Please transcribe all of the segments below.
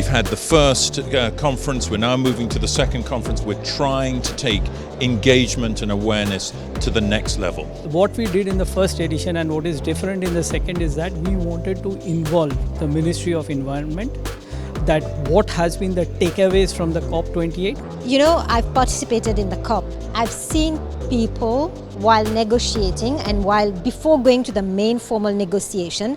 had the first conference, we're now moving to the second conference. We're trying to take engagement and awareness to the next level. What we did in the first edition and what is different in the second is that we wanted to involve the Ministry of Environment, that what has been the takeaways from the COP28. You know, I've participated in the COP. I've seen people while negotiating and before going to the main formal negotiation,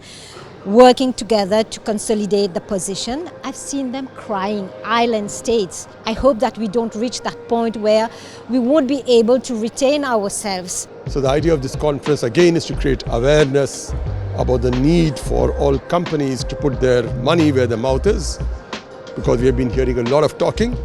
working together to consolidate the position. I've seen them crying, island states. I hope that we don't reach that point where we won't be able to retain ourselves. So the idea of this conference again is to create awareness about the need for all companies to put their money where their mouth is, because we have been hearing a lot of talking,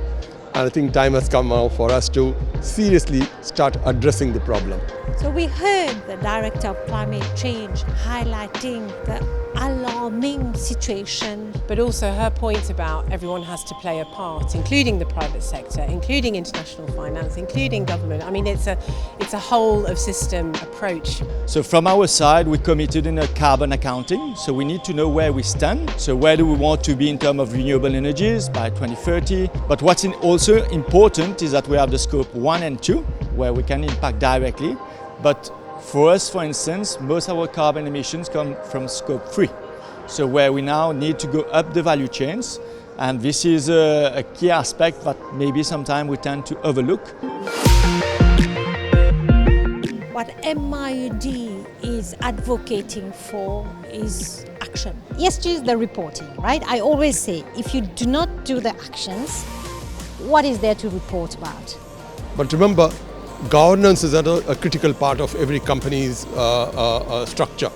and I think time has come now for us to seriously start addressing the problem. So we heard the Director of Climate Change highlighting the alarming situation. But also her point about everyone has to play a part, including the private sector, including international finance, including government. I mean, it's a whole of system approach. So from our side, we're committed in a carbon accounting. So we need to know where we stand. So where do we want to be in terms of renewable energies by 2030? But what's also important is that we have the scope 1 and 2, where we can impact directly. But for us, for instance, most of our carbon emissions come from scope 3. So where we now need to go up the value chains. And this is a key aspect that maybe sometimes we tend to overlook. What MIoD is advocating for is action. ESG is the reporting, right? I always say, if you do not do the actions, what is there to report about? But remember, governance is a critical part of every company's structure.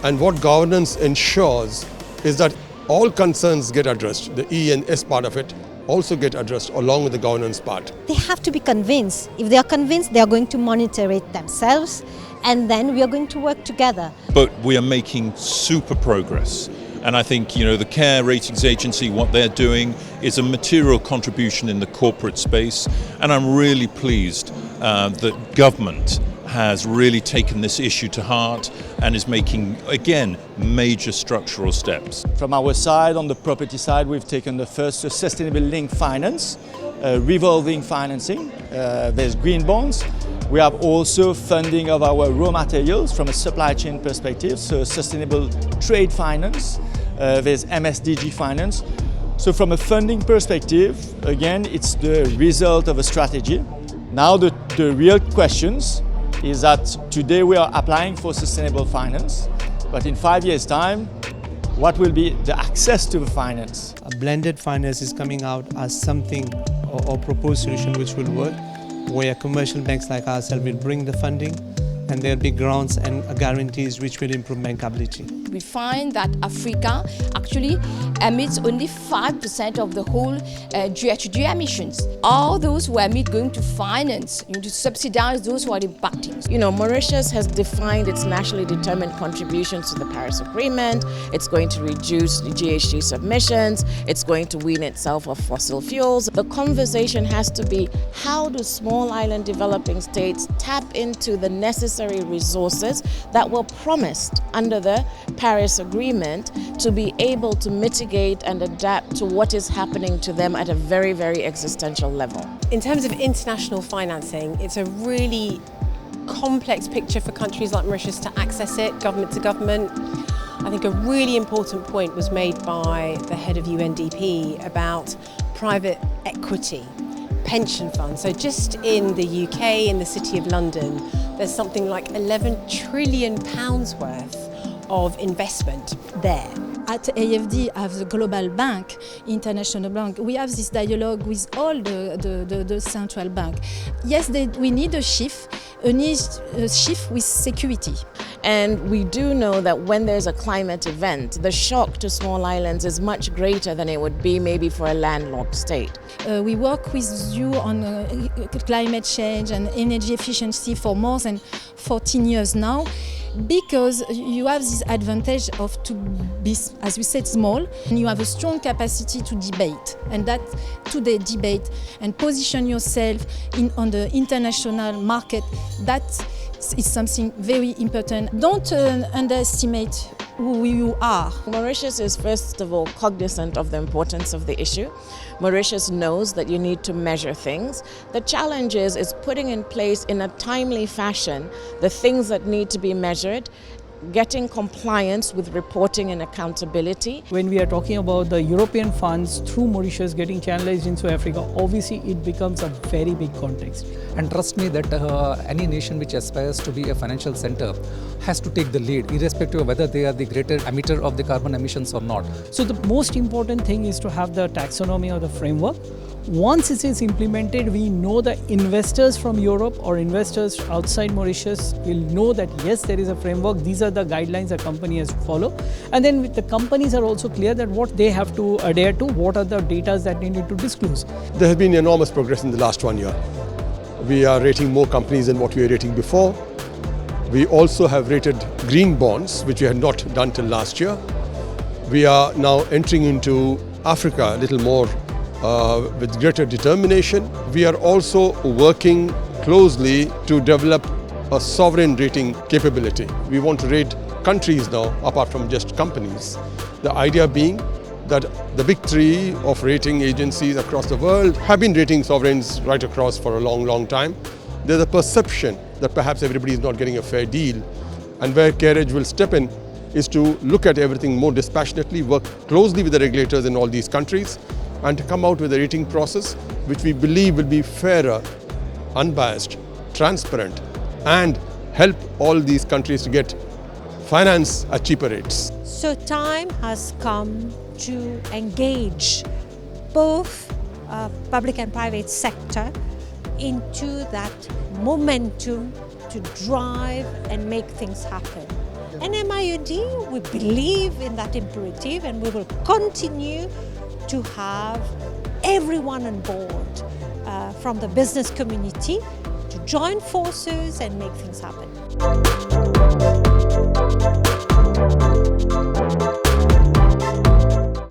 And what governance ensures is that all concerns get addressed. The E and S part of it also get addressed along with the governance part. They have to be convinced. If they are convinced, they are going to monitor it themselves, and then we are going to work together. But we are making super progress. And I think, you know, the Care Ratings Agency, what they're doing is a material contribution in the corporate space. And I'm really pleased that government has really taken this issue to heart and is making, again, major structural steps. From our side, on the property side, we've taken the first sustainable linked finance, revolving financing. There's green bonds. We have also funding of our raw materials from a supply chain perspective, so sustainable trade finance. There's MSDG finance. So from a funding perspective, again, it's the result of a strategy. Now the real questions is that today we are applying for sustainable finance, but in 5 years' time, what will be the access to the finance? A blended finance is coming out as something or proposed solution which will work, where commercial banks like ourselves will bring the funding, and there'll be grants and guarantees which will improve bankability. We find that Africa actually emits only 5% of the whole GHG emissions. All those who emit going to finance, to subsidize those who are impacting. You know, Mauritius has defined its nationally determined contributions to the Paris Agreement. It's going to reduce the GHG submissions. It's going to wean itself off fossil fuels. The conversation has to be, how do small island developing states tap into the necessary resources that were promised under the Paris Agreement to be able to mitigate and adapt to what is happening to them at a very, very existential level. In terms of international financing, it's a really complex picture for countries like Mauritius to access it, government to government. I think a really important point was made by the head of UNDP about private equity, pension funds. So just in the UK, in the City of London, there's something like £11 trillion worth of investment there. At AFD, as the global bank, international bank, we have this dialogue with all the central bank. Yes, we need a shift with security. And we do know that when there's a climate event, the shock to small islands is much greater than it would be maybe for a landlocked state. We work with you on climate change and energy efficiency for more than 14 years now, because you have this advantage of to be, as we said, small, and you have a strong capacity to debate, and that today debate and position yourself on the international market, that It's something very important. Don't underestimate who you are. Mauritius is first of all cognizant of the importance of the issue. Mauritius knows that you need to measure things. The challenge is putting in place in a timely fashion the things that need to be measured, getting compliance with reporting and accountability. When we are talking about the European funds through Mauritius getting channelized into Africa, obviously it becomes a very big context. And trust me that any nation which aspires to be a financial center has to take the lead, irrespective of whether they are the greater emitter of the carbon emissions or not. So the most important thing is to have the taxonomy or the framework. Once it is implemented, we know the investors from Europe or investors outside Mauritius will know that yes, there is a framework, these are the guidelines a company has to follow. And then the companies are also clear that what they have to adhere to, what are the data that they need to disclose. There has been enormous progress in the last 1 year. We are rating more companies than what we were rating before. We also have rated green bonds, which we had not done till last year. We are now entering into Africa a little more with greater determination. We are also working closely to develop a sovereign rating capability. We want to rate countries now, apart from just companies. The idea being that the big three of rating agencies across the world have been rating sovereigns right across for a long, long time. There's a perception that perhaps everybody is not getting a fair deal, and where CareEdge will step in is to look at everything more dispassionately, work closely with the regulators in all these countries, and to come out with a rating process which we believe will be fairer, unbiased, transparent, and help all these countries to get finance at cheaper rates. So time has come to engage both public and private sector into that momentum to drive and make things happen. And MIoD, we believe in that imperative, and we will continue to have everyone on board from the business community to join forces and make things happen.